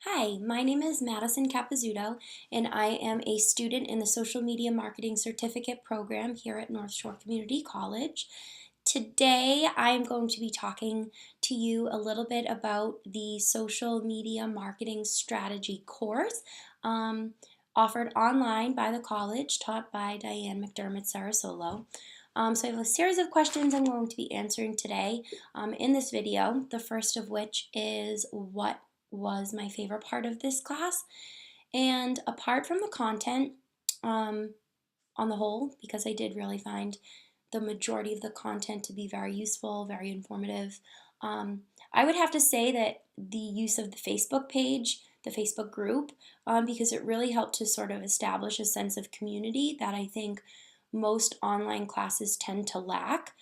Hi, my name is Madison Capizzuto, and I am a student in the Social Media Marketing Certificate program here at North Shore Community College. Today, I'm going to be talking to you a little bit about the Social Media Marketing Strategy course offered online by the college, taught by Diane McDermott Sarasolo. So I have a series of questions I'm going to be answering today in this video, the first of which is what was my favorite part of this class. And apart from the content, on the whole, because I did really find the majority of the content to be very useful, very informative, I would have to say that the use of the Facebook page, the Facebook group, because it really helped to sort of establish a sense of community that I think most online classes tend to lack.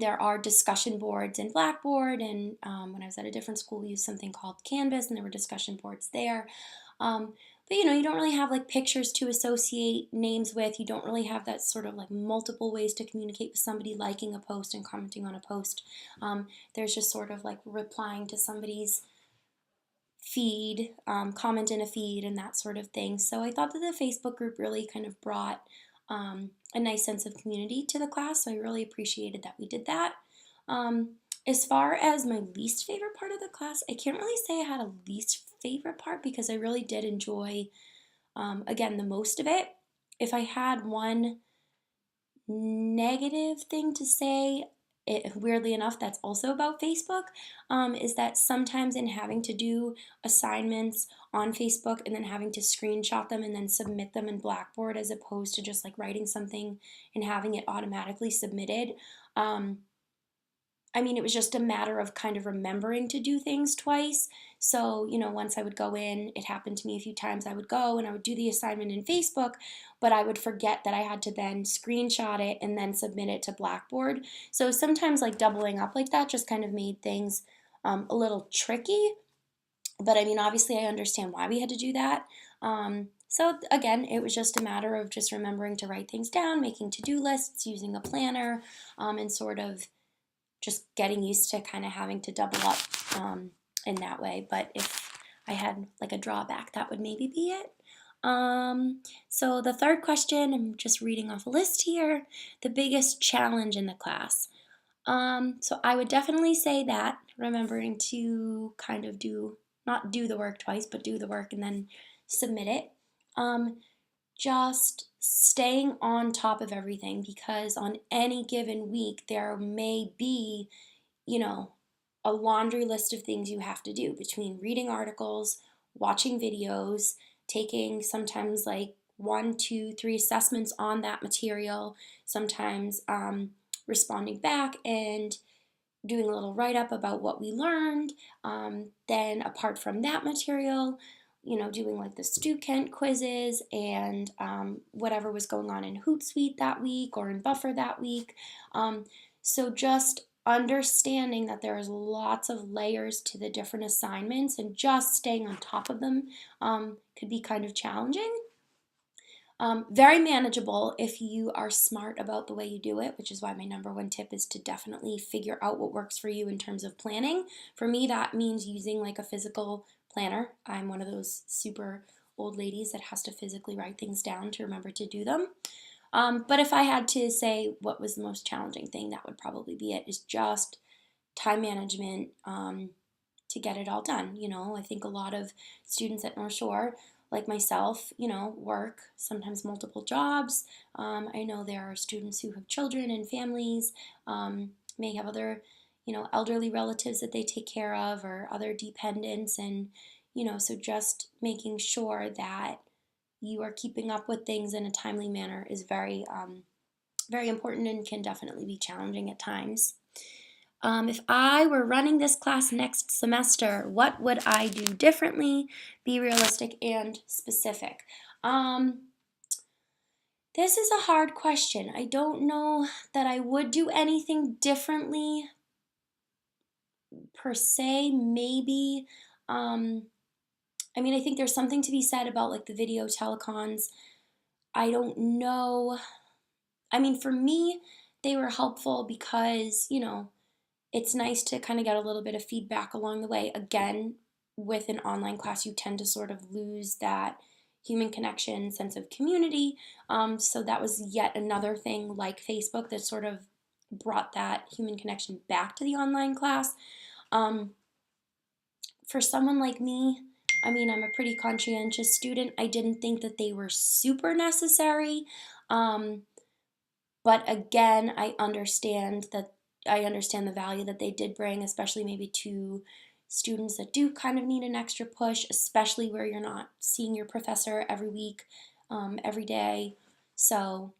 There are discussion boards in Blackboard, and when I was at a different school, we used something called Canvas, and there were discussion boards there. But you don't really have like pictures to associate names with. You don't really have that sort of like multiple ways to communicate with somebody, liking a post and commenting on a post. There's just sort of like replying to somebody's feed, comment in a feed, and that sort of thing. So I thought that the Facebook group really kind of brought a nice sense of community to the class, so I really appreciated that we did that. As far as my least favorite part of the class, I can't really say I had a least favorite part because I really did enjoy, again, the most of it. If I had one negative thing to say, weirdly enough, that's also about Facebook, is that sometimes in having to do assignments on Facebook and then having to screenshot them and then submit them in Blackboard as opposed to just like writing something and having it automatically submitted, it was just a matter of kind of remembering to do things twice. So, once I would go in, it happened to me a few times, I would go and I would do the assignment in Facebook, but I would forget that I had to then screenshot it and then submit it to Blackboard. So sometimes like doubling up like that just kind of made things a little tricky. But obviously I understand why we had to do that. So again, it was just a matter of just remembering to write things down, making to-do lists, using a planner, and sort of just getting used to kind of having to double up in that way. But if I had like a drawback, that would maybe be it. So the third question, I'm just reading off a list here, the biggest challenge in the class. So I would definitely say that, remembering to kind of not do the work twice, but do the work and then submit it. Just staying on top of everything, because on any given week there may be, a laundry list of things you have to do between reading articles, watching videos, taking sometimes like 1, 2, 3 assessments on that material, sometimes responding back and doing a little write-up about what we learned. Then apart from that material, doing like the Stu Kent quizzes and whatever was going on in Hootsuite that week or in Buffer that week. So just understanding that there is lots of layers to the different assignments and just staying on top of them could be kind of challenging. Very manageable if you are smart about the way you do it, which is why my number one tip is to definitely figure out what works for you in terms of planning. For me, that means using like a physical planner. I'm one of those super old ladies that has to physically write things down to remember to do them. But if I had to say what was the most challenging thing, that would probably be it, is just time management to get it all done. I think a lot of students at North Shore, like myself, work sometimes multiple jobs. I know there are students who have children and families, may have other, elderly relatives that they take care of or other dependents. And, so just making sure that you are keeping up with things in a timely manner is very, very important and can definitely be challenging at times. If I were running this class next semester, what would I do differently? Be realistic and specific. This is a hard question. I don't know that I would do anything differently per se. Maybe, I think there's something to be said about like the video telecons. I don't know. For me, they were helpful because, it's nice to kind of get a little bit of feedback along the way. Again, with an online class, you tend to sort of lose that human connection, sense of community. So that was yet another thing like Facebook that sort of brought that human connection back to the online class. Um, for someone like me, I mean, I'm a pretty conscientious student. I didn't think that they were super necessary. Um, but again, I understand the value that they did bring, especially maybe to students that do kind of need an extra push, especially where you're not seeing your professor every week, every day. So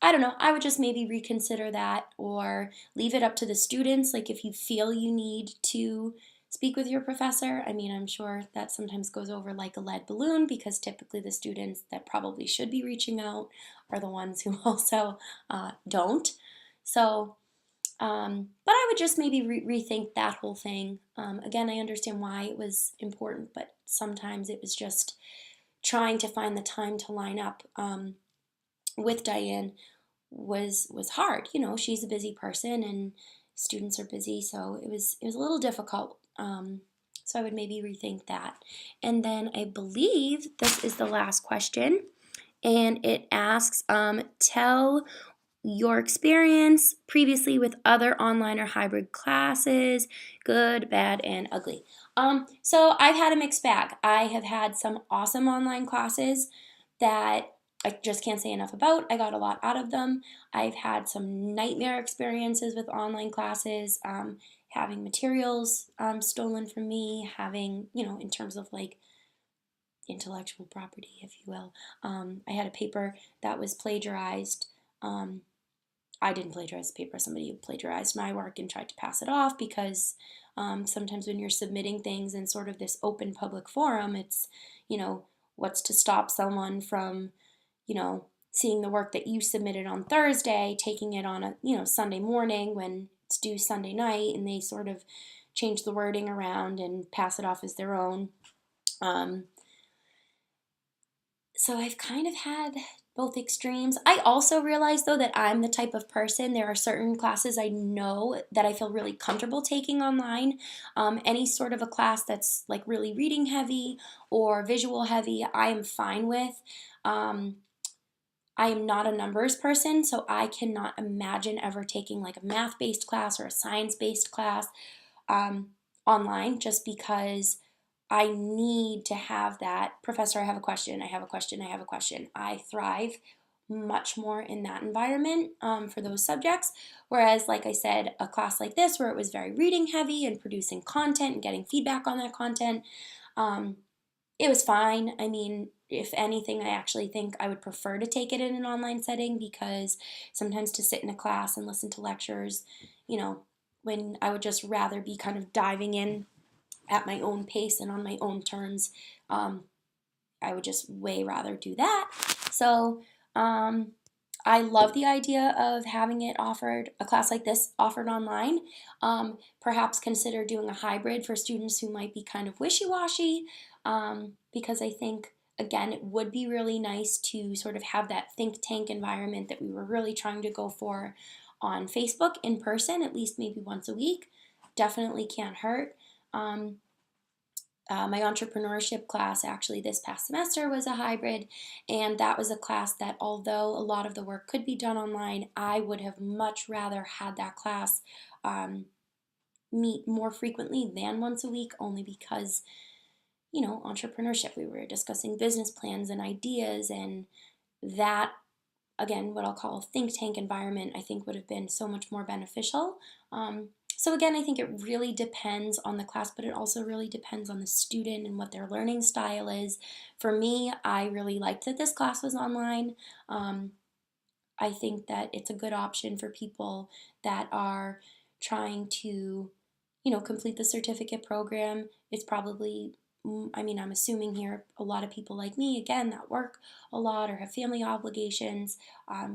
I don't know. I would just maybe reconsider that or leave it up to the students. Like if you feel you need to speak with your professor, I mean, I'm sure that sometimes goes over like a lead balloon because typically the students that probably should be reaching out are the ones who also don't. So, but I would just maybe rethink that whole thing. Again, I understand why it was important, but sometimes it was just trying to find the time to line up with Diane was hard. You know, she's a busy person and students are busy, so it was a little difficult. So I would maybe rethink that. And then I believe this is the last question, and it asks, tell your experience previously with other online or hybrid classes, good, bad, and ugly. So I've had a mixed bag. I have had some awesome online classes that I just can't say enough about. I got a lot out of them. I've had some nightmare experiences with online classes, having materials stolen from me, having, in terms of like intellectual property, if you will. I had a paper that was plagiarized. I didn't plagiarize the paper. Somebody plagiarized my work and tried to pass it off because sometimes when you're submitting things in sort of this open public forum, it's, what's to stop someone from, seeing the work that you submitted on Thursday, taking it on a, Sunday morning when it's due Sunday night, and they sort of change the wording around and pass it off as their own. So I've kind of had both extremes. I also realize though that I'm the type of person, there are certain classes I know that I feel really comfortable taking online. Any sort of a class that's like really reading heavy or visual heavy, I am fine with. I am not a numbers person, so I cannot imagine ever taking like a math-based class or a science-based class um, online just because I need to have that. Professor, I have a question, I have a question, I have a question. I thrive much more in that environment for those subjects. Whereas, like I said, a class like this where it was very reading heavy and producing content and getting feedback on that content, um, it was fine. I mean, if anything, I actually think I would prefer to take it in an online setting because sometimes to sit in a class and listen to lectures, when I would just rather be kind of diving in at my own pace and on my own terms, I would just way rather do that. So I love the idea of having it offered, a class like this offered online. Perhaps consider doing a hybrid for students who might be kind of wishy-washy, because I think, again, it would be really nice to sort of have that think tank environment that we were really trying to go for on Facebook in person, at least maybe once a week. Definitely can't hurt. My entrepreneurship class actually this past semester was a hybrid, and that was a class that, although a lot of the work could be done online, I would have much rather had that class meet more frequently than once a week, only because, entrepreneurship, we were discussing business plans and ideas, and that, again, what I'll call a think tank environment, I think would have been so much more beneficial. So again, I think it really depends on the class, but it also really depends on the student and what their learning style is. For me, I really liked that this class was online. I think that it's a good option for people that are trying to, complete the certificate program. It's probably, I mean, I'm assuming here a lot of people like me, again, that work a lot or have family obligations.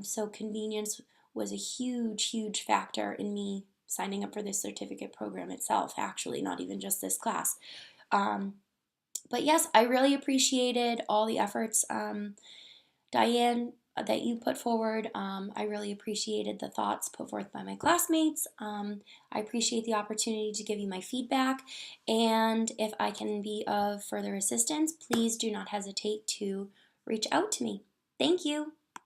So convenience was a huge, huge factor in me signing up for this certificate program itself, actually, not even just this class. But yes, I really appreciated all the efforts Diane that you put forward. I really appreciated the thoughts put forth by my classmates. I appreciate the opportunity to give you my feedback, and if I can be of further assistance, please do not hesitate to reach out to me. Thank you.